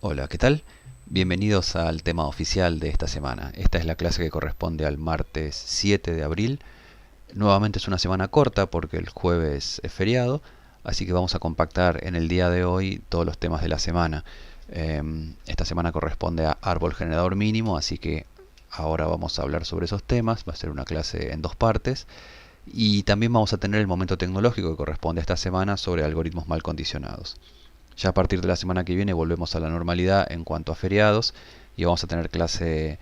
Hola, ¿qué tal? Bienvenidos al tema oficial de esta semana. Esta es la clase que corresponde al martes 7 de abril. Nuevamente es una semana corta porque el jueves es feriado, así que vamos a compactar en el día de hoy todos los temas de la semana. Esta semana corresponde a árbol generador mínimo, así que ahora vamos a hablar sobre esos temas. Va a ser una clase en dos partes. Y también vamos a tener el momento tecnológico que corresponde a esta semana sobre algoritmos mal condicionados. Ya a partir de la semana que viene volvemos a la normalidad en cuanto a feriados y vamos a tener clase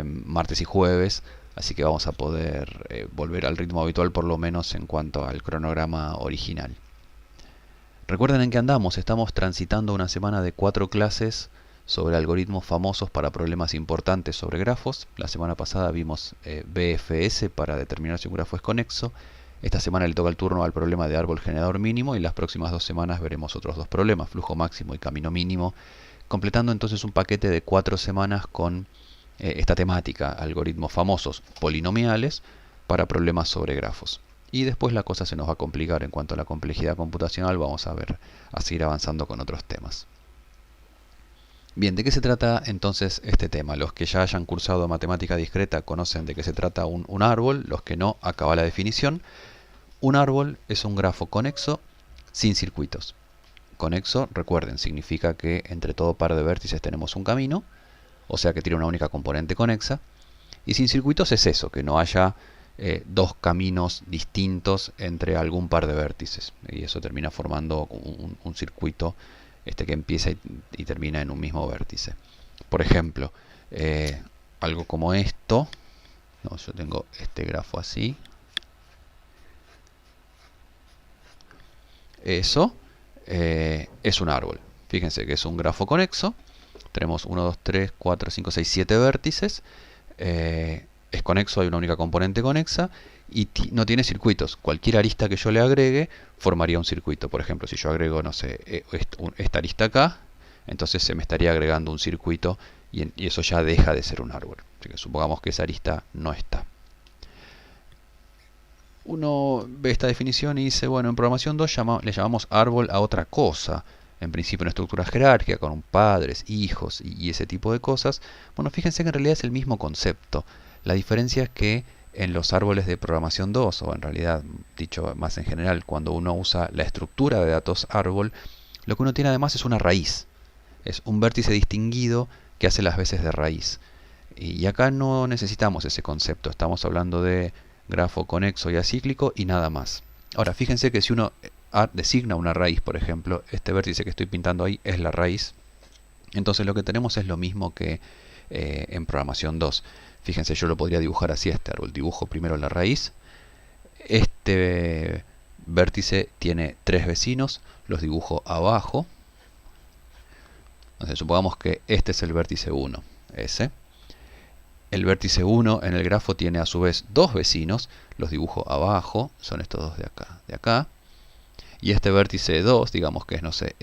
martes y jueves, así que vamos a poder volver al ritmo habitual por lo menos en cuanto al cronograma original. Recuerden en qué andamos, estamos transitando una semana de 4 clases sobre algoritmos famosos para problemas importantes sobre grafos. La semana pasada vimos BFS para determinar si un grafo es conexo. Esta semana le toca el turno al problema de árbol generador mínimo y las próximas 2 semanas veremos otros dos problemas, flujo máximo y camino mínimo, completando entonces un paquete de 4 semanas con esta temática, algoritmos famosos polinomiales para problemas sobre grafos. Y después la cosa se nos va a complicar en cuanto a la complejidad computacional, vamos a seguir avanzando con otros temas. Bien, ¿de qué se trata entonces este tema? Los que ya hayan cursado matemática discreta conocen de qué se trata un árbol, los que no, acá va la definición. Un árbol es un grafo conexo sin circuitos. Conexo, recuerden, significa que entre todo par de vértices tenemos un camino, o sea que tiene una única componente conexa. Y sin circuitos es eso, que no haya dos caminos distintos entre algún par de vértices. Y eso termina formando un circuito que empieza y termina en un mismo vértice. Por ejemplo, algo como esto. No, yo tengo este grafo así. Eso es un árbol. Fíjense que es un grafo conexo. Tenemos 1, 2, 3, 4, 5, 6, 7 vértices. Es conexo, hay una única componente conexa y no tiene circuitos. Cualquier arista que yo le agregue formaría un circuito. Por ejemplo, si yo agrego, no sé, esta arista acá, entonces se me estaría agregando un circuito y eso ya deja de ser un árbol. Así que supongamos que esa arista no está. Uno ve esta definición y dice, bueno, en programación 2 le llamamos árbol a otra cosa. En principio una estructura jerárquica con padres, hijos y ese tipo de cosas. Bueno, fíjense que en realidad es el mismo concepto. La diferencia es que en los árboles de programación 2, o en realidad dicho más en general, cuando uno usa la estructura de datos árbol, lo que uno tiene además es una raíz. Es un vértice distinguido que hace las veces de raíz. Y acá no necesitamos ese concepto. Estamos hablando de grafo conexo y acíclico y nada más. Ahora, fíjense que si uno designa una raíz, por ejemplo, este vértice que estoy pintando ahí es la raíz. Entonces lo que tenemos es lo mismo que en programación 2. Fíjense, yo lo podría dibujar así este árbol. Dibujo primero la raíz. Este vértice tiene 3 vecinos. Los dibujo abajo. Entonces supongamos que este es el vértice 1. Ese. El vértice 1 en el grafo tiene a su vez 2 vecinos. Los dibujo abajo. Son estos dos de acá. De acá. Y este vértice 2, digamos que es, no sé,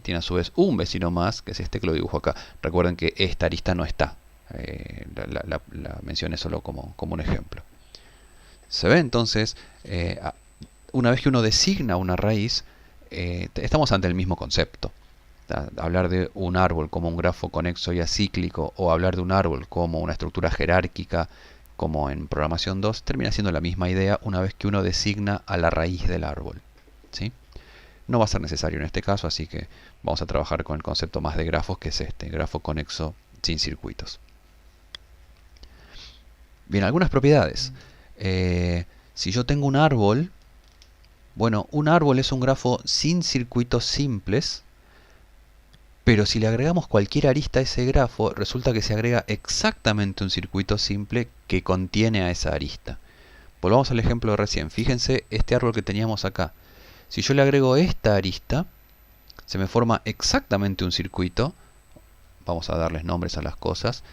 tiene a su vez un vecino más, que es este que lo dibujo acá. Recuerden que esta arista no está. La mencioné solo como un ejemplo. ¿Se ve? Entonces, una vez que uno designa una raíz, estamos ante el mismo concepto. Hablar de un árbol como un grafo conexo y acíclico, o hablar de un árbol como una estructura jerárquica, como en programación 2, termina siendo la misma idea una vez que uno designa a la raíz del árbol. ¿Sí? No va a ser necesario en este caso, así que vamos a trabajar con el concepto más de grafos, que es este, grafo conexo sin circuitos. Bien, algunas propiedades. Si yo tengo un árbol, bueno, un árbol es un grafo sin circuitos simples, pero si le agregamos cualquier arista a ese grafo, resulta que se agrega exactamente un circuito simple que contiene a esa arista. Volvamos al ejemplo de recién. Fíjense este árbol que teníamos acá. Si yo le agrego esta arista, se me forma exactamente un circuito. Vamos a darles nombres a las cosas.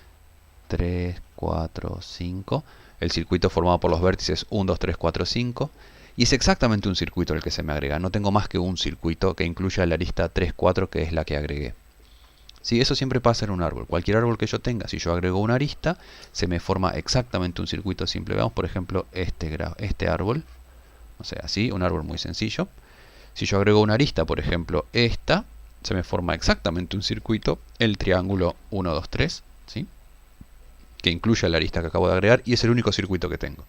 3, 4, 5. El circuito formado por los vértices 1, 2, 3, 4, 5. Y es exactamente un circuito el que se me agrega. No tengo más que un circuito que incluya la arista 3, 4, que es la que agregué. Sí, eso siempre pasa en un árbol. Cualquier árbol que yo tenga, si yo agrego una arista, se me forma exactamente un circuito simple. Veamos, por ejemplo, este árbol. O sea, así, un árbol muy sencillo. Si yo agrego una arista, por ejemplo, esta, se me forma exactamente un circuito, el triángulo 1, 2, 3, ¿sí? Que incluye la arista que acabo de agregar y es el único circuito que tengo.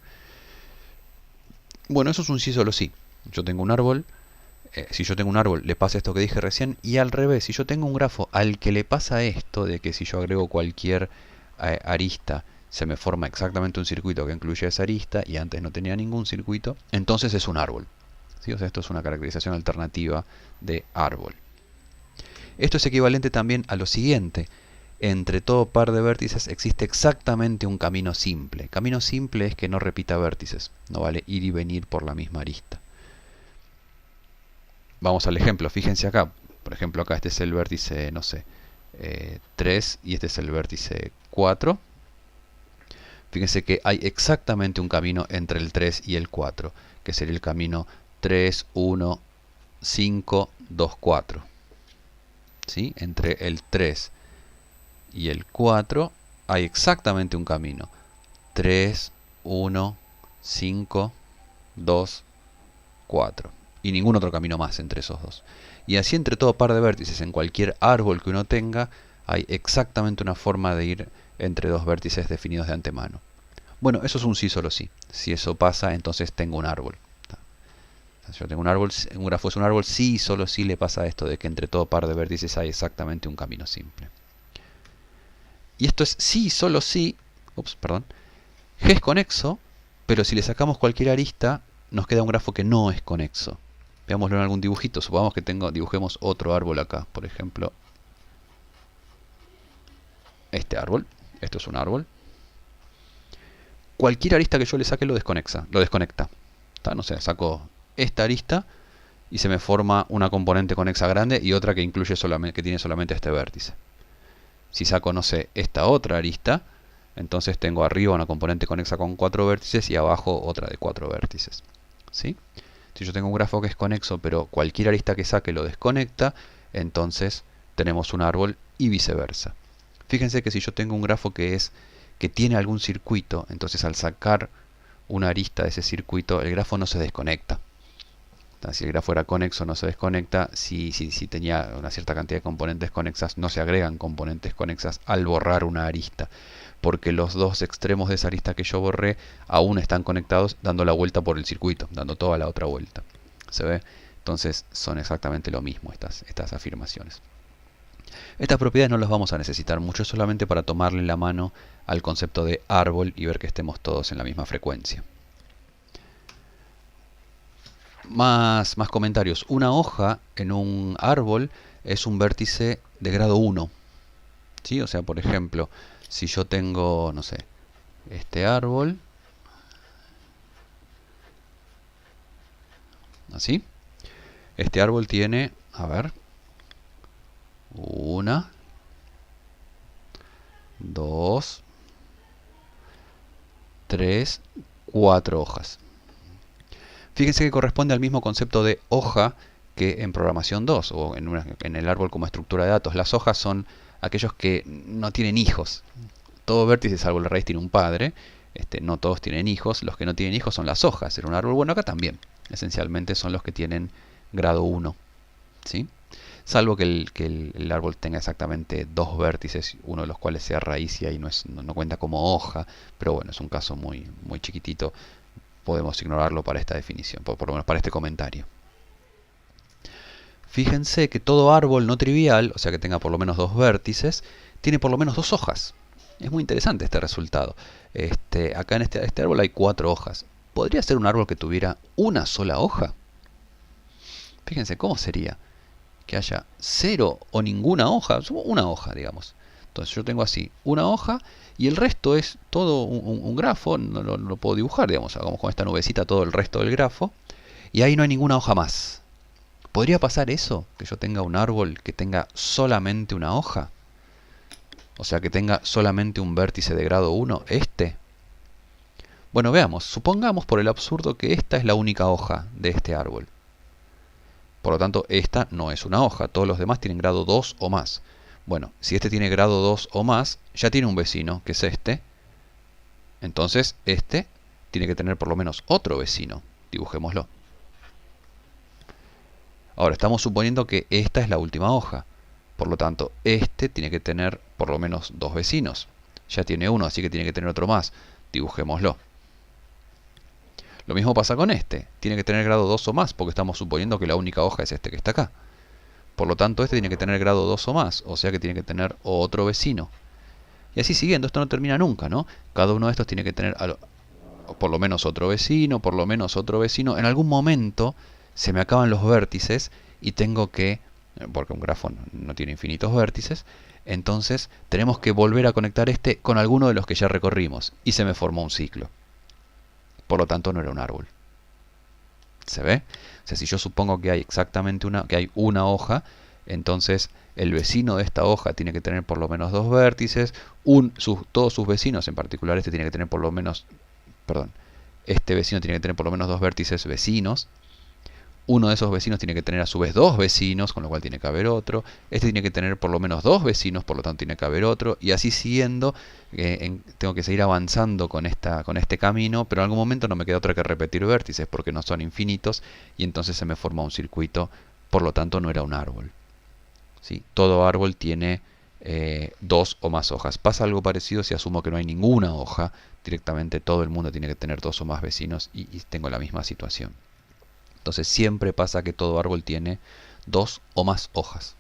Bueno, eso es un sí solo sí. Yo tengo un árbol, si yo tengo un árbol le pasa esto que dije recién, y al revés, si yo tengo un grafo al que le pasa esto, de que si yo agrego cualquier arista se me forma exactamente un circuito que incluye esa arista y antes no tenía ningún circuito, entonces es un árbol. ¿Sí? O sea, esto es una caracterización alternativa de árbol. Esto es equivalente también a lo siguiente. Entre todo par de vértices existe exactamente un camino simple. Camino simple es que no repita vértices, no vale ir y venir por la misma arista. Vamos al ejemplo, fíjense acá. Por ejemplo, acá este es el vértice, no sé, 3 y este es el vértice 4. Fíjense que hay exactamente un camino entre el 3 y el 4, que sería el camino 3, 1, 5, 2, 4. ¿Sí? Entre el 3 y el 4 hay exactamente un camino. 3, 1, 5, 2, 4. Y ningún otro camino más entre esos dos. Y así entre todo par de vértices, en cualquier árbol que uno tenga, hay exactamente una forma de ir entre dos vértices definidos de antemano. Bueno, eso es un sí solo sí. Si eso pasa, entonces tengo un árbol. Si yo tengo un árbol, un grafo es un árbol, sí, solo sí le pasa esto de que entre todo par de vértices hay exactamente un camino simple. Y esto es sí, solo sí, G es conexo, pero si le sacamos cualquier arista, nos queda un grafo que no es conexo. Veámoslo en algún dibujito. Supongamos que dibujemos otro árbol acá. Por ejemplo, este árbol. Esto es un árbol. Cualquier arista que yo le saque lo desconecta. No sé, saco esta arista y se me forma una componente conexa grande y otra que incluye que tiene solamente este vértice. Si saco, no sé, esta otra arista, entonces tengo arriba una componente conexa con 4 vértices y abajo otra de 4 vértices. ¿Sí? Si yo tengo un grafo que es conexo, pero cualquier arista que saque lo desconecta, entonces tenemos un árbol y viceversa. Fíjense que si yo tengo un grafo que tiene algún circuito, entonces al sacar una arista de ese circuito, el grafo no se desconecta. Si el grafo era conexo, no se desconecta. Si tenía una cierta cantidad de componentes conexas, no se agregan componentes conexas al borrar una arista, porque los dos extremos de esa arista que yo borré aún están conectados dando la vuelta por el circuito, dando toda la otra vuelta. ¿Se ve? Entonces son exactamente lo mismo estas afirmaciones. Estas propiedades no las vamos a necesitar mucho, solamente para tomarle la mano al concepto de árbol y ver que estemos todos en la misma frecuencia. Más comentarios. Una hoja en un árbol es un vértice de grado 1. ¿Sí? O sea, por ejemplo, si yo tengo, no sé, este árbol, así, este árbol tiene, a ver, 1, 2, 3, 4 hojas. Fíjense que corresponde al mismo concepto de hoja que en programación 2 o en el árbol como estructura de datos. Las hojas son aquellos que no tienen hijos. Todo vértice salvo la raíz tiene un padre. No todos tienen hijos. Los que no tienen hijos son las hojas. En un árbol, bueno, acá también. Esencialmente son los que tienen grado 1. ¿Sí? Salvo que el árbol tenga exactamente 2 vértices, uno de los cuales sea raíz y ahí no cuenta como hoja. Pero bueno, es un caso muy chiquitito. Podemos ignorarlo para esta definición, por lo menos para este comentario. Fíjense que todo árbol no trivial, o sea que tenga por lo menos 2 vértices, tiene por lo menos 2 hojas. Es muy interesante este resultado. Acá en este árbol hay 4 hojas. ¿Podría ser un árbol que tuviera una sola hoja? Fíjense, ¿cómo sería? Que haya 0 o ninguna hoja, una hoja, digamos. Entonces yo tengo así, una hoja y el resto es todo un grafo, no lo puedo dibujar, digamos, hagamos con esta nubecita todo el resto del grafo, y ahí no hay ninguna hoja más. ¿Podría pasar eso? Que yo tenga un árbol que tenga solamente una hoja. O sea, que tenga solamente un vértice de grado 1, Bueno, veamos, supongamos por el absurdo que esta es la única hoja de este árbol. Por lo tanto, esta no es una hoja, todos los demás tienen grado 2 o más. Bueno, si este tiene grado 2 o más, ya tiene un vecino, que es este. Entonces, este tiene que tener por lo menos otro vecino. Dibujémoslo. Ahora, estamos suponiendo que esta es la última hoja. Por lo tanto, este tiene que tener por lo menos 2 vecinos. Ya tiene uno, así que tiene que tener otro más. Dibujémoslo. Lo mismo pasa con este. Tiene que tener grado 2 o más, porque estamos suponiendo que la única hoja es este que está acá. Por lo tanto, este tiene que tener grado 2 o más, o sea que tiene que tener otro vecino. Y así siguiendo, esto no termina nunca, ¿no? Cada uno de estos tiene que tener por lo menos otro vecino, por lo menos otro vecino. En algún momento se me acaban los vértices y tengo que, porque un grafo no tiene infinitos vértices, entonces tenemos que volver a conectar este con alguno de los que ya recorrimos. Y se me formó un ciclo. Por lo tanto, no era un árbol. ¿Se ve? O sea, si yo supongo que hay exactamente una hoja, entonces el vecino de esta hoja tiene que tener por lo menos 2 vértices, todos sus vecinos, en particular este tiene que tener por lo menos, perdón, este vecino tiene que tener por lo menos 2 vértices vecinos, uno de esos vecinos tiene que tener a su vez 2 vecinos, con lo cual tiene que haber otro, este tiene que tener por lo menos 2 vecinos, por lo tanto tiene que haber otro, y así siguiendo, tengo que seguir avanzando con este camino, pero en algún momento no me queda otra que repetir vértices porque no son infinitos, y entonces se me forma un circuito, por lo tanto no era un árbol. ¿Sí? Todo árbol tiene 2 o más hojas. Pasa algo parecido si asumo que no hay ninguna hoja, directamente todo el mundo tiene que tener 2 o más vecinos y tengo la misma situación. Entonces siempre pasa que todo árbol tiene 2 o más hojas.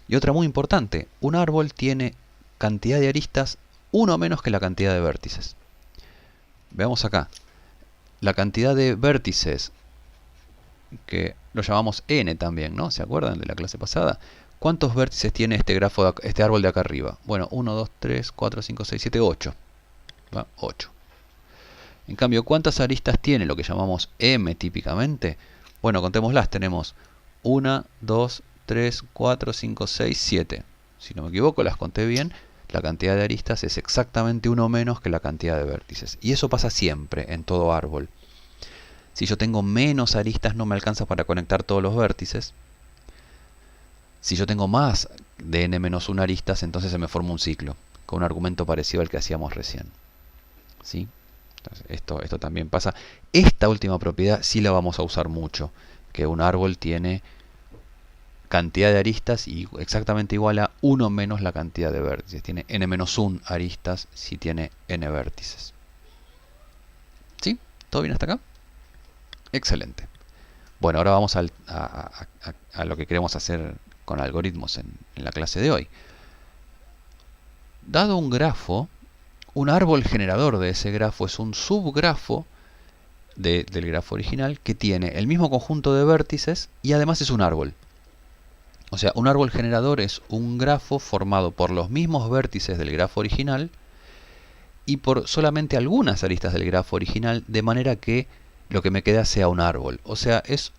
Y otra muy importante, un árbol tiene cantidad de aristas 1 menos que la cantidad de vértices. Veamos acá. La cantidad de vértices, que lo llamamos n también, ¿no? ¿Se acuerdan de la clase pasada? ¿Cuántos vértices tiene este árbol de acá arriba? Bueno, 1, 2, 3, 4, 5, 6, 7, 8. ¿Va? 8. En cambio, ¿cuántas aristas tiene lo que llamamos M típicamente? Bueno, contémoslas. Tenemos 1, 2, 3, 4, 5, 6, 7. Si no me equivoco, las conté bien. La cantidad de aristas es exactamente 1 menos que la cantidad de vértices. Y eso pasa siempre en todo árbol. Si yo tengo menos aristas, no me alcanza para conectar todos los vértices. Si yo tengo más de n-1 aristas, entonces se me forma un ciclo, con un argumento parecido al que hacíamos recién. ¿Sí? Entonces, esto también pasa. Esta última propiedad sí la vamos a usar mucho, que un árbol tiene cantidad de aristas y exactamente igual a 1 menos la cantidad de vértices. Tiene n-1 aristas si tiene n vértices. ¿Sí? ¿Todo bien hasta acá? Excelente. Bueno, ahora vamos a lo que queremos hacer con algoritmos en la clase de hoy. Dado un grafo, un árbol generador de ese grafo es un subgrafo del grafo original que tiene el mismo conjunto de vértices y además es un árbol. O sea, un árbol generador es un grafo formado por los mismos vértices del grafo original y por solamente algunas aristas del grafo original, de manera que lo que me queda sea un árbol. O sea, es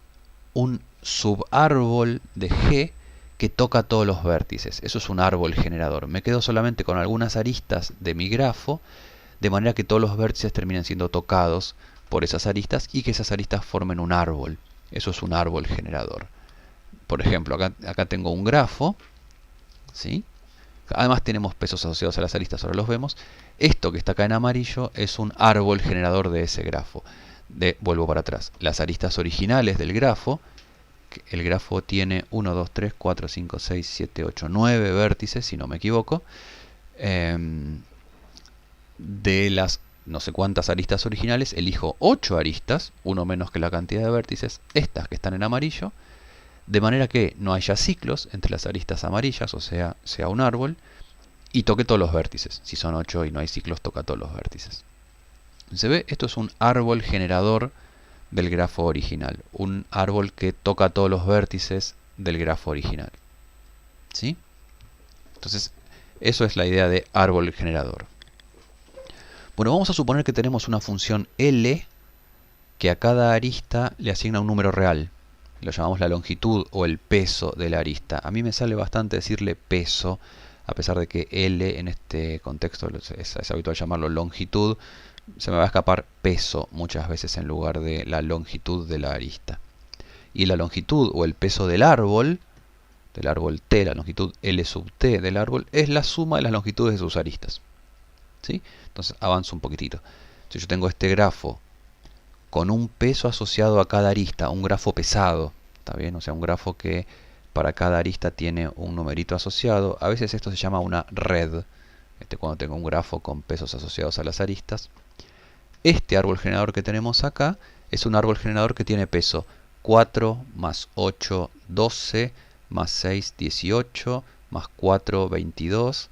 un subárbol de G que toca todos los vértices. Eso es un árbol generador. Me quedo solamente con algunas aristas de mi grafo, de manera que todos los vértices terminen siendo tocados por esas aristas y que esas aristas formen un árbol. Eso es un árbol generador. Por ejemplo, acá tengo un grafo, ¿sí? Además tenemos pesos asociados a las aristas, ahora los vemos. Esto que está acá en amarillo es un árbol generador de ese grafo. Vuelvo para atrás. Las aristas originales del grafo, el grafo tiene 1, 2, 3, 4, 5, 6, 7, 8, 9 vértices, si no me equivoco. De las no sé cuántas aristas originales, elijo 8 aristas, 1 menos que la cantidad de vértices, estas que están en amarillo, de manera que no haya ciclos entre las aristas amarillas, o sea, sea un árbol, y toque todos los vértices. Si son 8 y no hay ciclos, toca todos los vértices. ¿Se ve? Esto es un árbol generador del grafo original. Un árbol que toca todos los vértices del grafo original. ¿Sí? Entonces, eso es la idea de árbol generador. Bueno, vamos a suponer que tenemos una función L que a cada arista le asigna un número real. Lo llamamos la longitud o el peso de la arista. A mí me sale bastante decirle peso, a pesar de que L en este contexto es habitual llamarlo longitud. Se me va a escapar peso muchas veces en lugar de la longitud de la arista. Y la longitud o el peso del árbol T, la longitud L sub T del árbol, es la suma de las longitudes de sus aristas. ¿Sí? Entonces avanzo un poquitito. Si yo tengo este grafo con un peso asociado a cada arista, un grafo pesado, ¿está bien? O sea, un grafo que para cada arista tiene un numerito asociado. A veces esto se llama una red, cuando tengo un grafo con pesos asociados a las aristas. Este árbol generador que tenemos acá es un árbol generador que tiene peso 4 más 8, 12, más 6, 18, más 4, 22,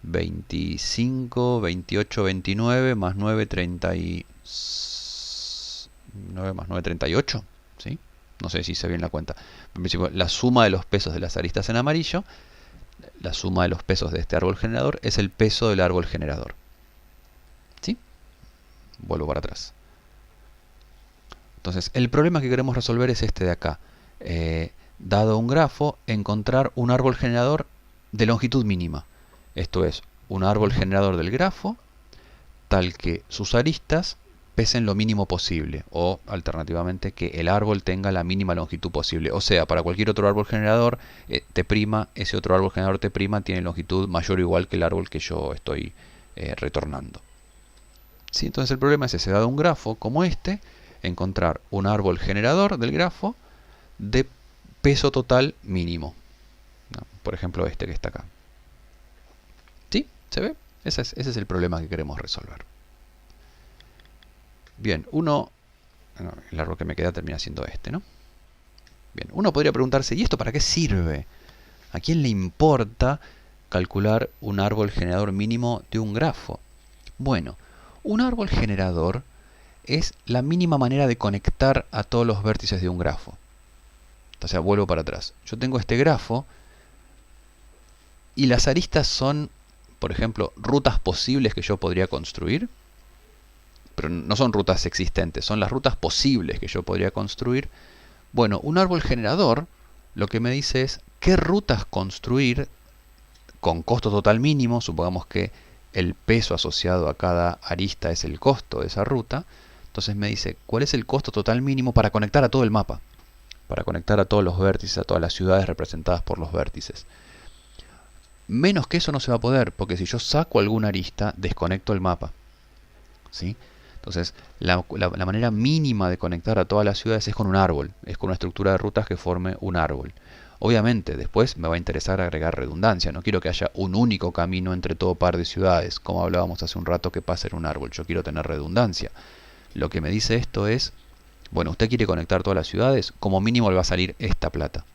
25, 28, 29, más 9, 39, más 9, 38, ¿sí? No sé si hice bien la cuenta. En principio, la suma de los pesos de las aristas en amarillo, la suma de los pesos de este árbol generador es el peso del árbol generador. ¿Sí? Vuelvo para atrás. Entonces, el problema que queremos resolver es este de acá. Dado un grafo, encontrar un árbol generador de longitud mínima. Esto es, un árbol generador del grafo, tal que sus aristas pesen lo mínimo posible, o alternativamente que el árbol tenga la mínima longitud posible. O sea, para cualquier otro árbol generador T', ese otro árbol generador T' tiene longitud mayor o igual que el árbol que yo estoy retornando. ¿Sí? Entonces el problema es ese, dado un grafo como este, encontrar un árbol generador del grafo de peso total mínimo. ¿No? Por ejemplo, este que está acá. ¿Sí? ¿Se ve? Ese es el problema que queremos resolver. Bien, el árbol que me queda termina siendo este, ¿no? Bien, uno podría preguntarse, ¿y esto para qué sirve? ¿A quién le importa calcular un árbol generador mínimo de un grafo? Bueno, un árbol generador es la mínima manera de conectar a todos los vértices de un grafo. O sea, vuelvo para atrás. Yo tengo este grafo y las aristas son, por ejemplo, rutas posibles que yo podría construir. Pero no son rutas existentes, son las rutas posibles que yo podría construir. Bueno, un árbol generador lo que me dice es qué rutas construir con costo total mínimo. Supongamos que el peso asociado a cada arista es el costo de esa ruta. Entonces me dice cuál es el costo total mínimo para conectar a todo el mapa, para conectar a todos los vértices, a todas las ciudades representadas por los vértices. Menos que eso no se va a poder, porque si yo saco alguna arista, desconecto el mapa. ¿Sí? Entonces, la manera mínima de conectar a todas las ciudades es con un árbol, es con una estructura de rutas que forme un árbol. Obviamente, después me va a interesar agregar redundancia. No quiero que haya un único camino entre todo par de ciudades, como hablábamos hace un rato que pasa en un árbol. Yo quiero tener redundancia. Lo que me dice esto es, bueno, usted quiere conectar todas las ciudades, como mínimo le va a salir esta plata.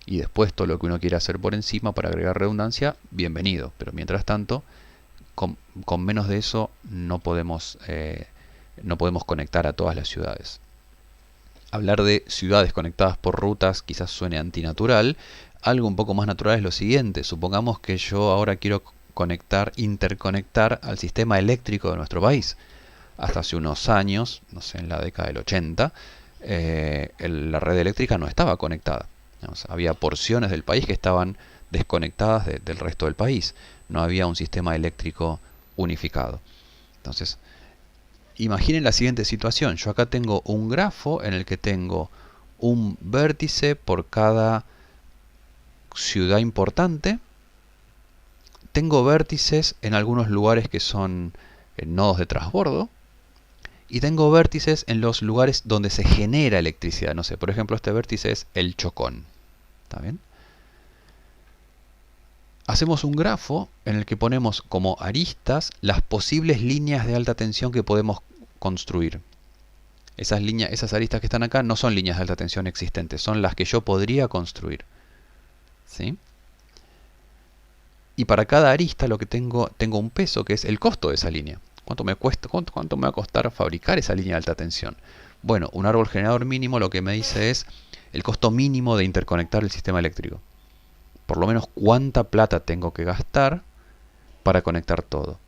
Y después todo lo que uno quiere hacer por encima para agregar redundancia, bienvenido. Pero mientras tanto, con menos de eso no podemos conectar a todas las ciudades. Hablar de ciudades conectadas por rutas quizás suene antinatural. Algo un poco más natural es lo siguiente. Supongamos que yo ahora quiero interconectar al sistema eléctrico de nuestro país. Hasta hace unos años, no sé, en la década del 80, la red eléctrica no estaba conectada. Había porciones del país que estaban desconectadas del resto del país. No había un sistema eléctrico unificado. Entonces, imaginen la siguiente situación. Yo acá tengo un grafo en el que tengo un vértice por cada ciudad importante. Tengo vértices en algunos lugares que son nodos de transbordo. Y tengo vértices en los lugares donde se genera electricidad. No sé, por ejemplo, este vértice es el Chocón. ¿Está bien? Hacemos un grafo en el que ponemos como aristas las posibles líneas de alta tensión que podemos construir. Esas aristas que están acá no son líneas de alta tensión existentes, son las que yo podría construir. ¿Sí? Y para cada arista lo que tengo un peso que es el costo de esa línea. ¿Cuánto me cuesta, cuánto me va a costar fabricar esa línea de alta tensión? Bueno, un árbol generador mínimo lo que me dice es el costo mínimo de interconectar el sistema eléctrico. Por lo menos cuánta plata tengo que gastar para conectar todo.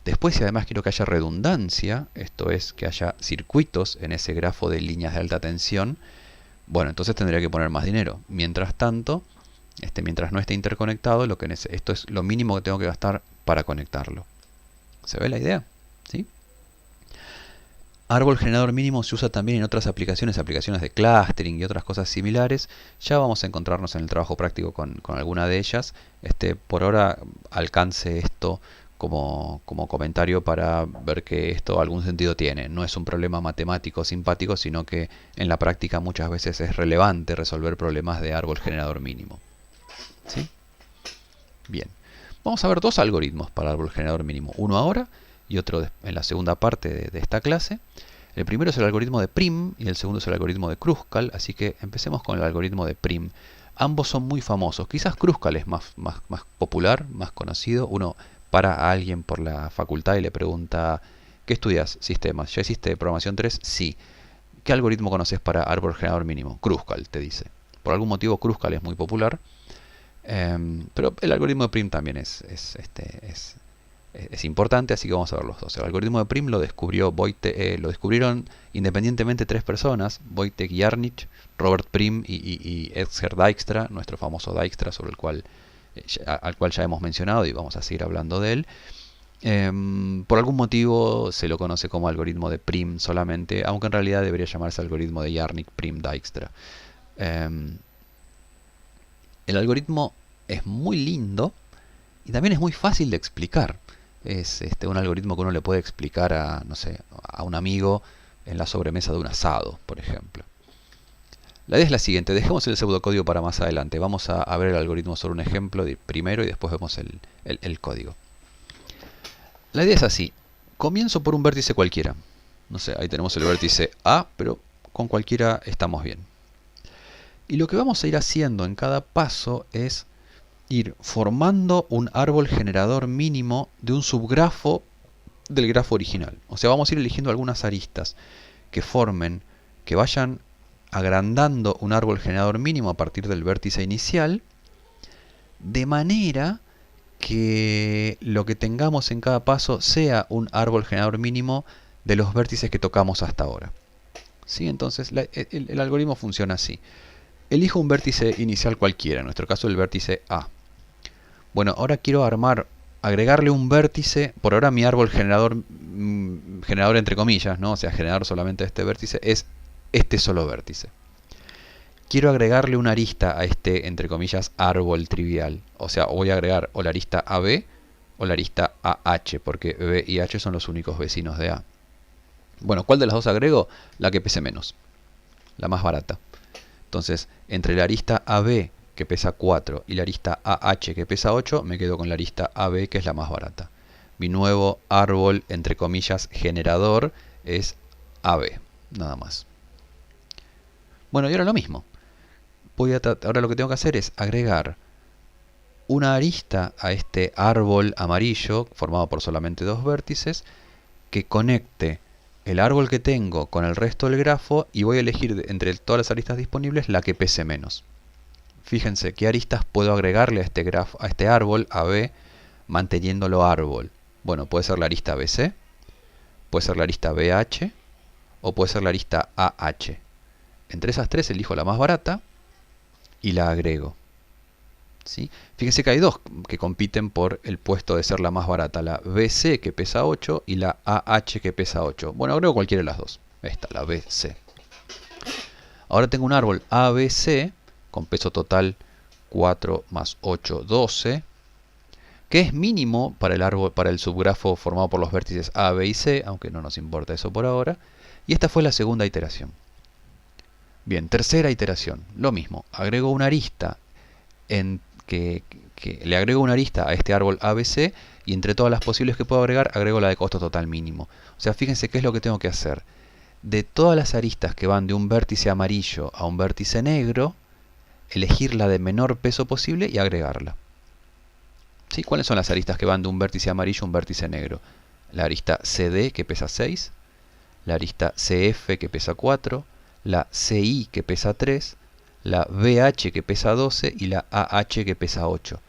Después, si además quiero que haya redundancia, esto es, que haya circuitos en ese grafo de líneas de alta tensión, bueno, entonces tendría que poner más dinero. Mientras tanto, mientras no esté interconectado, esto es lo mínimo que tengo que gastar para conectarlo. ¿Se ve la idea? ¿Sí? Árbol generador mínimo se usa también en otras aplicaciones de clustering y otras cosas similares. Ya vamos a encontrarnos en el trabajo práctico con alguna de ellas. Por ahora alcance esto como comentario para ver que esto algún sentido tiene. No es un problema matemático simpático, sino que en la práctica muchas veces es relevante resolver problemas de árbol generador mínimo. ¿Sí? Bien. Vamos a ver dos algoritmos para árbol generador mínimo. Uno ahora y otro en la segunda parte de esta clase. El primero es el algoritmo de Prim y el segundo es el algoritmo de Kruskal, así que empecemos con el algoritmo de Prim. Ambos son muy famosos. Quizás Kruskal es más popular, más conocido. Uno para a alguien por la facultad y le pregunta: ¿qué estudias? Sistemas. ¿Ya hiciste programación 3? Sí. ¿Qué algoritmo conoces para árbol generador mínimo? Kruskal, te dice. Por algún motivo Kruskal es muy popular. Pero el algoritmo de Prim también es importante, así que vamos a ver los dos. El algoritmo de Prim lo descubrieron independientemente tres personas: Wojtek Jarnich, Robert Prim y Edgar Dijkstra, nuestro famoso Dijkstra, al cual ya hemos mencionado y vamos a seguir hablando de él. Por algún motivo se lo conoce como algoritmo de Prim solamente, aunque en realidad debería llamarse algoritmo de Jarnich, Prim, Dijkstra. El algoritmo es muy lindo y también es muy fácil de explicar. Es un algoritmo que uno le puede explicar a, no sé, a un amigo en la sobremesa de un asado, por ejemplo. La idea es la siguiente: dejemos el pseudocódigo para más adelante. Vamos a ver el algoritmo sobre un ejemplo primero y después vemos el código. La idea es así: comienzo por un vértice cualquiera. No sé, ahí tenemos el vértice A, pero con cualquiera estamos bien. Y lo que vamos a ir haciendo en cada paso es ir formando un árbol generador mínimo de un subgrafo del grafo original. O sea, vamos a ir eligiendo algunas aristas que vayan agrandando un árbol generador mínimo a partir del vértice inicial, de manera que lo que tengamos en cada paso sea un árbol generador mínimo de los vértices que tocamos hasta ahora. ¿Sí? Entonces el algoritmo funciona así. Elijo un vértice inicial cualquiera, en nuestro caso el vértice A. Bueno, ahora quiero agregarle un vértice. Por ahora mi árbol generador entre comillas, ¿no? O sea, generador solamente de este vértice, es este solo vértice. Quiero agregarle una arista a este, entre comillas, árbol trivial. O sea, voy a agregar o la arista AB o la arista AH, porque B y H son los únicos vecinos de A. Bueno, ¿cuál de las dos agrego? La que pese menos, la más barata. Entonces, entre la arista AB, que pesa 4, y la arista AH, que pesa 8, me quedo con la arista AB, que es la más barata. Mi nuevo árbol, entre comillas, generador, es AB, nada más. Bueno, y ahora lo mismo. Ahora lo que tengo que hacer es agregar una arista a este árbol amarillo, formado por solamente dos vértices, que conecte el árbol que tengo con el resto del grafo, y voy a elegir entre todas las aristas disponibles la que pese menos. Fíjense qué aristas puedo agregarle a este árbol AB manteniéndolo árbol. Bueno, puede ser la arista BC, puede ser la arista BH o puede ser la arista AH. Entre esas tres elijo la más barata y la agrego. ¿Sí? Fíjense que hay dos que compiten por el puesto de ser la más barata: la BC, que pesa 8, y la AH, que pesa 8. Bueno, agrego cualquiera de las dos. Esta, la BC. Ahora tengo un árbol ABC con peso total 4 más 8, 12, que es mínimo para el subgrafo formado por los vértices A, B y C, aunque no nos importa eso por ahora. Y esta fue la segunda iteración. Bien, tercera iteración, lo mismo. Agrego una arista le agrego una arista a este árbol ABC, y entre todas las posibles que puedo agregar, agrego la de costo total mínimo. O sea, fíjense qué es lo que tengo que hacer. De todas las aristas que van de un vértice amarillo a un vértice negro, elegir la de menor peso posible y agregarla. ¿Sí? ¿Cuáles son las aristas que van de un vértice amarillo a un vértice negro? La arista CD, que pesa 6, la arista CF, que pesa 4, la CI, que pesa 3, la BH, que pesa 12, y la AH, que pesa 8.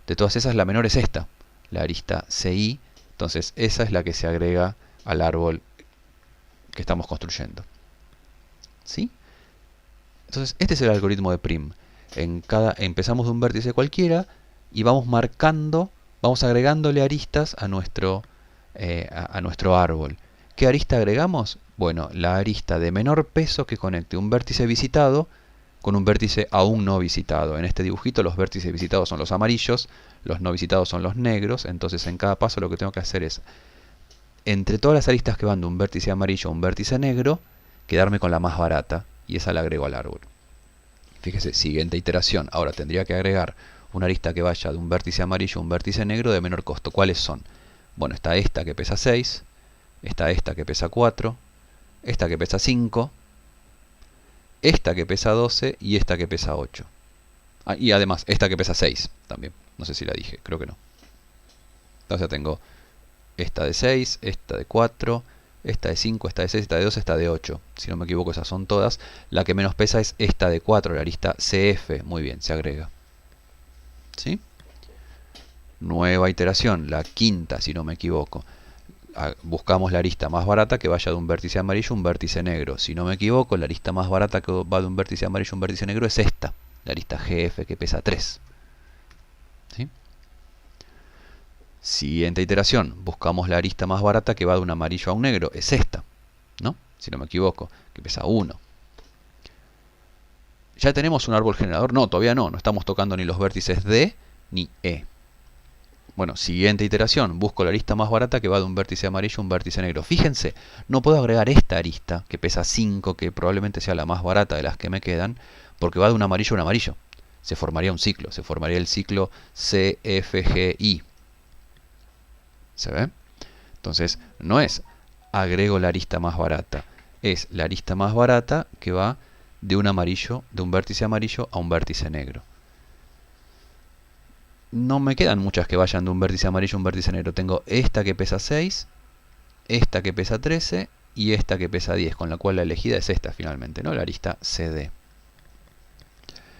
De todas esas, la menor es esta, la arista CI. Entonces esa es la que se agrega al árbol que estamos construyendo. ¿Sí? Entonces este es el algoritmo de Prim. Empezamos de un vértice cualquiera y vamos agregándole aristas a nuestro árbol. ¿Qué arista agregamos? Bueno, la arista de menor peso que conecte un vértice visitado con un vértice aún no visitado. En este dibujito los vértices visitados son los amarillos, los no visitados son los negros. Entonces en cada paso lo que tengo que hacer es, entre todas las aristas que van de un vértice amarillo a un vértice negro, quedarme con la más barata y esa la agrego al árbol. Fíjese, siguiente iteración. Ahora tendría que agregar una arista que vaya de un vértice amarillo a un vértice negro de menor costo. ¿Cuáles son? Bueno, está esta que pesa 6, está esta que pesa 4, esta que pesa 5, esta que pesa 12 y esta que pesa 8. Ah, y además, esta que pesa 6 también. No sé si la dije, creo que no. Entonces tengo esta de 6, esta de 4, esta de 5, esta de 6, esta de 12, esta de 8. Si no me equivoco, esas son todas. La que menos pesa es esta de 4, la arista CF. Muy bien, se agrega. ¿Sí? Nueva iteración, la quinta, si no me equivoco. Buscamos la arista más barata que vaya de un vértice amarillo a un vértice negro. Si no me equivoco, la arista más barata que va de un vértice amarillo a un vértice negro es esta, la arista GF, que pesa 3. ¿Sí? Siguiente iteración, buscamos la arista más barata que va de un amarillo a un negro, es esta, ¿no? Si no me equivoco, que pesa 1. ¿Ya tenemos un árbol generador? No, todavía no, no estamos tocando ni los vértices D ni E. Bueno, siguiente iteración, busco la arista más barata que va de un vértice amarillo a un vértice negro. Fíjense, no puedo agregar esta arista, que pesa 5, que probablemente sea la más barata de las que me quedan, porque va de un amarillo a un amarillo. Se formaría un ciclo, se formaría el ciclo CFGI. ¿Se ve? Entonces, no es agrego la arista más barata, es la arista más barata que va de un amarillo, de un vértice amarillo a un vértice negro. No me quedan muchas que vayan de un vértice amarillo a un vértice negro. Tengo esta que pesa 6, esta que pesa 13 y esta que pesa 10, con la cual la elegida es esta finalmente, ¿no? La arista CD.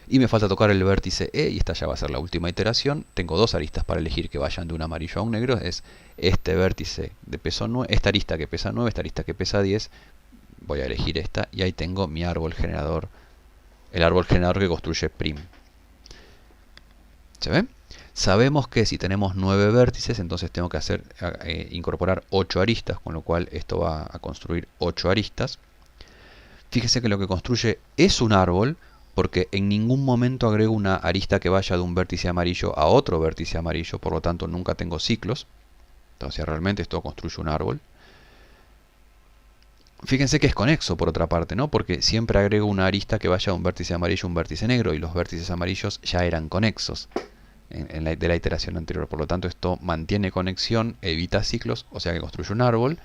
Y me falta tocar el vértice E, y esta ya va a ser la última iteración. Tengo dos aristas para elegir que vayan de un amarillo a un negro. Es este vértice de peso 9, esta arista que pesa 9, esta arista que pesa 10. Voy a elegir esta y ahí tengo mi árbol generador, el árbol generador que construye prim. ¿Se ve? Sabemos que si tenemos 9 vértices, entonces tengo que incorporar 8 aristas, con lo cual esto va a construir 8 aristas. Fíjese que lo que construye es un árbol, porque en ningún momento agrego una arista que vaya de un vértice amarillo a otro vértice amarillo, por lo tanto nunca tengo ciclos. Entonces realmente esto construye un árbol. Fíjense que es conexo por otra parte, ¿no? Porque siempre agrego una arista que vaya de un vértice amarillo a un vértice negro, y los vértices amarillos ya eran conexos de la iteración anterior. Por lo tanto esto mantiene conexión, evita ciclos, o sea que construye un árbol.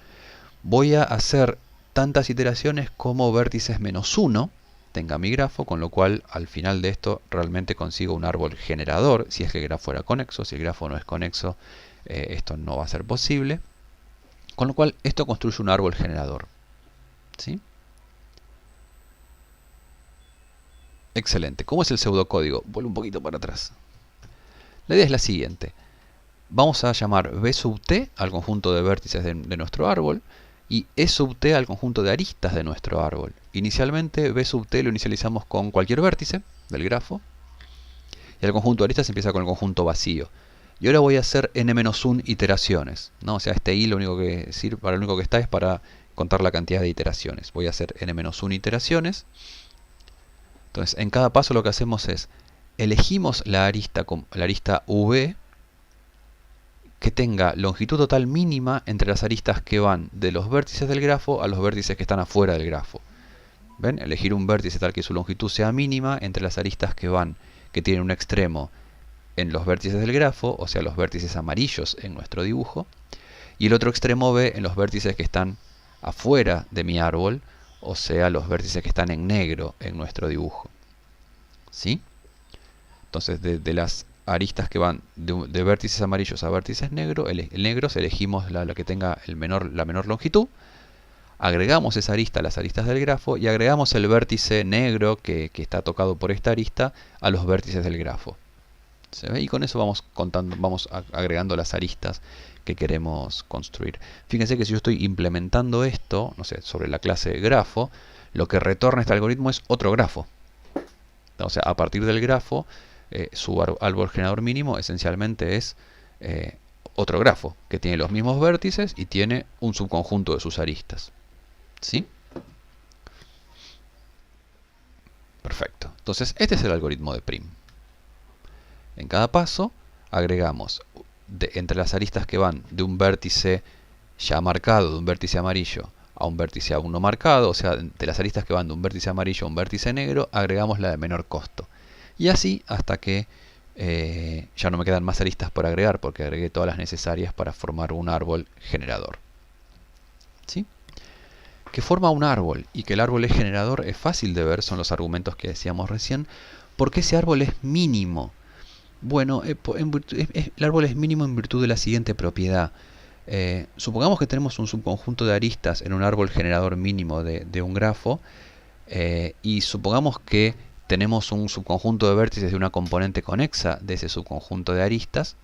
Voy a hacer tantas iteraciones como vértices menos 1 tenga mi grafo, con lo cual al final de esto realmente consigo un árbol generador, si es que el grafo era conexo. Si el grafo no es conexo, esto no va a ser posible, con lo cual esto construye un árbol generador. ¿Sí? Excelente. ¿Cómo es el pseudocódigo? Vuelvo un poquito para atrás. La idea es la siguiente. Vamos a llamar B sub t al conjunto de vértices de nuestro árbol, y E sub t al conjunto de aristas de nuestro árbol. Inicialmente B sub t lo inicializamos con cualquier vértice del grafo, y el conjunto de aristas empieza con el conjunto vacío. Y ahora voy a hacer n-1 iteraciones, ¿no? O sea, este i lo único que sirve, para lo único que está es para contar la cantidad de iteraciones. Voy a hacer n-1 iteraciones. Entonces, en cada paso lo que hacemos es, elegimos la arista V que tenga longitud total mínima entre las aristas que van de los vértices del grafo a los vértices que están afuera del grafo. ¿Ven? Elegir un vértice tal que su longitud sea mínima entre las aristas que tienen un extremo en los vértices del grafo, o sea, los vértices amarillos en nuestro dibujo, y el otro extremo B en los vértices que están afuera de mi árbol, o sea, los vértices que están en negro en nuestro dibujo. ¿Sí? Entonces, de las aristas que van de vértices amarillos a vértices negros elegimos la que tenga la menor longitud, agregamos esa arista a las aristas del grafo y agregamos el vértice negro que está tocado por esta arista a los vértices del grafo. ¿Se ve? Y con eso vamos agregando las aristas que queremos construir. Fíjense que si yo estoy implementando esto, no sé, sobre la clase grafo, lo que retorna este algoritmo es otro grafo. O sea, a partir del grafo, su árbol generador mínimo esencialmente es otro grafo que tiene los mismos vértices y tiene un subconjunto de sus aristas. ¿Sí? Perfecto. Entonces, este es el algoritmo de prim. En cada paso agregamos entre las aristas que van de un vértice ya marcado, de un vértice amarillo, a un vértice aún no marcado, o sea, de las aristas que van de un vértice amarillo a un vértice negro, agregamos la de menor costo. Y así hasta que ya no me quedan más aristas por agregar, porque agregué todas las necesarias para formar un árbol generador. ¿Sí? Que forma un árbol y que el árbol es generador es fácil de ver, son los argumentos que decíamos recién, porque ese árbol es mínimo. Bueno, el árbol es mínimo en virtud de la siguiente propiedad. Supongamos que tenemos un subconjunto de aristas en un árbol generador mínimo de un grafo, y supongamos que tenemos un subconjunto de vértices de una componente conexa de ese subconjunto de aristas.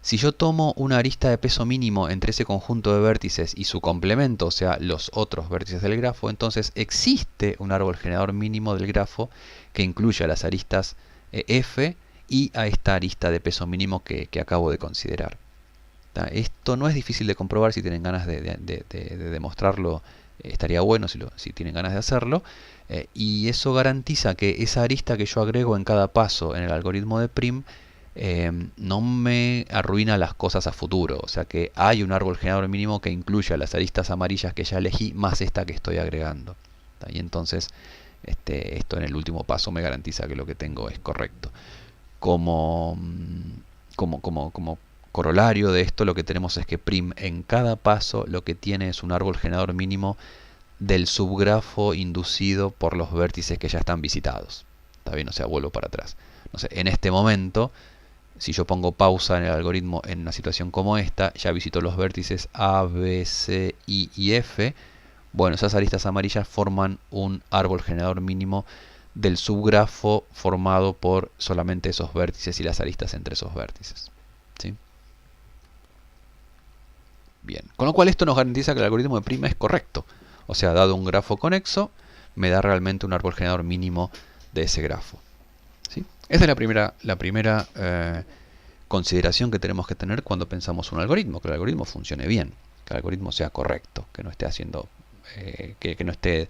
Si yo tomo una arista de peso mínimo entre ese conjunto de vértices y su complemento, o sea, los otros vértices del grafo, entonces existe un árbol generador mínimo del grafo que incluye a las aristas F y a esta arista de peso mínimo que acabo de considerar. Esto no es difícil de comprobar. Si tienen ganas de demostrarlo, estaría bueno si tienen ganas de hacerlo. Y eso garantiza que esa arista que yo agrego en cada paso en el algoritmo de prim no me arruina las cosas a futuro. O sea que hay un árbol generador mínimo que incluye a las aristas amarillas que ya elegí más esta que estoy agregando. Y entonces esto en el último paso me garantiza que lo que tengo es correcto. Como corolario de esto, lo que tenemos es que prim en cada paso lo que tiene es un árbol generador mínimo del subgrafo inducido por los vértices que ya están visitados. ¿Está bien? O sea, vuelvo para atrás. No sé, en este momento, si yo pongo pausa en el algoritmo en una situación como esta, ya visito los vértices A, B, C, I y F. Bueno, esas aristas amarillas forman un árbol generador mínimo del subgrafo formado por solamente esos vértices y las aristas entre esos vértices. ¿Sí? Bien, con lo cual esto nos garantiza que el algoritmo de prim es correcto. O sea, dado un grafo conexo, me da realmente un árbol generador mínimo de ese grafo. ¿Sí? Esa es la primera consideración que tenemos que tener cuando pensamos un algoritmo, que el algoritmo funcione bien, que el algoritmo sea correcto, que no esté haciendo, que no esté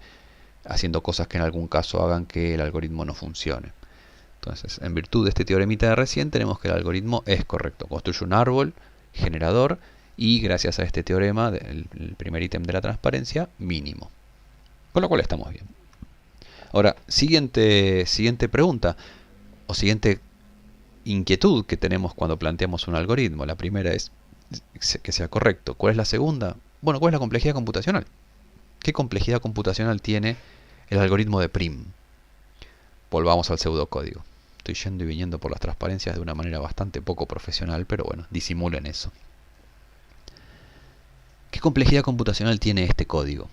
haciendo cosas que en algún caso hagan que el algoritmo no funcione. Entonces, en virtud de este teoremita de recién, tenemos que el algoritmo es correcto. Construye un árbol generador y gracias a este teorema, el primer ítem de la transparencia, mínimo. Con lo cual estamos bien. Ahora, siguiente pregunta o siguiente inquietud que tenemos cuando planteamos un algoritmo. La primera es que sea correcto. ¿Cuál es la segunda? Bueno, ¿cuál es la complejidad computacional? ¿Qué complejidad computacional tiene el algoritmo de prim? Volvamos al pseudocódigo. Estoy yendo y viniendo por las transparencias de una manera bastante poco profesional, pero bueno, disimulen eso. ¿Qué complejidad computacional tiene este código?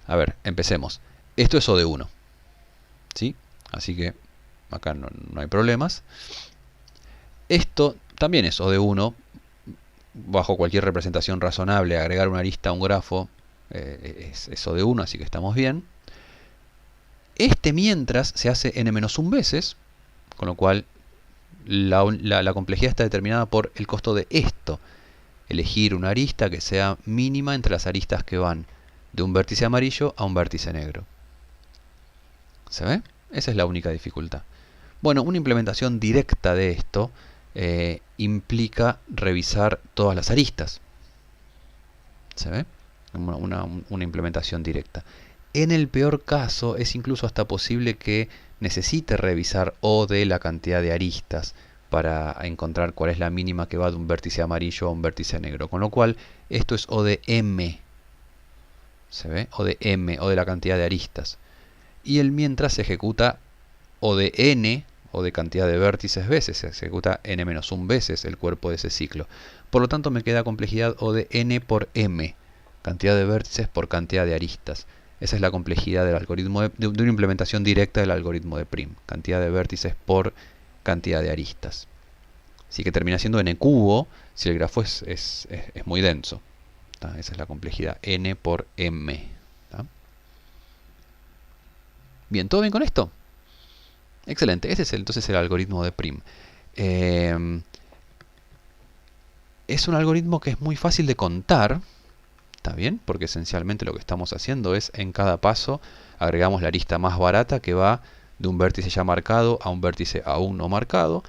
A ver, empecemos. Esto es O de 1. ¿Sí? Así que acá no hay problemas. Esto también es O de 1. Bajo cualquier representación razonable, agregar una arista a un grafo es O de 1, así que estamos bien. Mientras se hace n-1 veces, con lo cual la complejidad está determinada por el costo de esto. Elegir una arista que sea mínima entre las aristas que van de un vértice amarillo a un vértice negro. ¿Se ve? Esa es la única dificultad. Bueno, una implementación directa de esto implica revisar todas las aristas. ¿Se ve? Una implementación directa. En el peor caso es incluso hasta posible que necesite revisar O de la cantidad de aristas para encontrar cuál es la mínima que va de un vértice amarillo a un vértice negro. Con lo cual, esto es O de M. ¿Se ve? O de M, O de la cantidad de aristas. Y el mientras se ejecuta O de N, O de cantidad de vértices veces. Se ejecuta n-1 veces el cuerpo de ese ciclo. Por lo tanto, me queda complejidad O de N por M. Cantidad de vértices por cantidad de aristas. Esa es la complejidad del algoritmo de una implementación directa del algoritmo de prim. Cantidad de vértices por cantidad de aristas. Así que termina siendo n cubo si el grafo es muy denso. ¿Tá? Esa es la complejidad, n por m. ¿Tá? Bien, ¿todo bien con esto? Excelente, este es entonces el algoritmo de prim. Es un algoritmo que es muy fácil de contar. está bien, porque esencialmente lo que estamos haciendo es en cada paso agregamos la arista más barata que va de un vértice ya marcado a un vértice aún no marcado.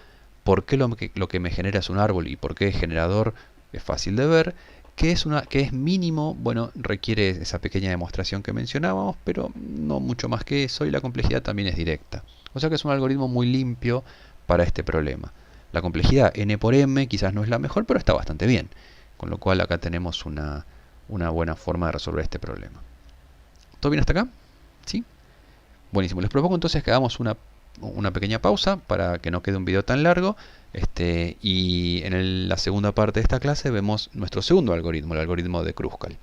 ¿Por qué lo que me genera es un árbol y por qué es generador? Es fácil de ver. Que es mínimo, bueno, requiere esa pequeña demostración que mencionábamos, pero no mucho más que eso, y la complejidad también es directa. O sea que es un algoritmo muy limpio para este problema. La complejidad n por m quizás no es la mejor, pero está bastante bien. Con lo cual acá tenemos una buena forma de resolver este problema. ¿Todo bien hasta acá? ¿Sí? Buenísimo. Les propongo entonces que hagamos una pequeña pausa para que no quede un video tan largo. Y en la segunda parte de esta clase vemos nuestro segundo algoritmo, el algoritmo de Kruskal.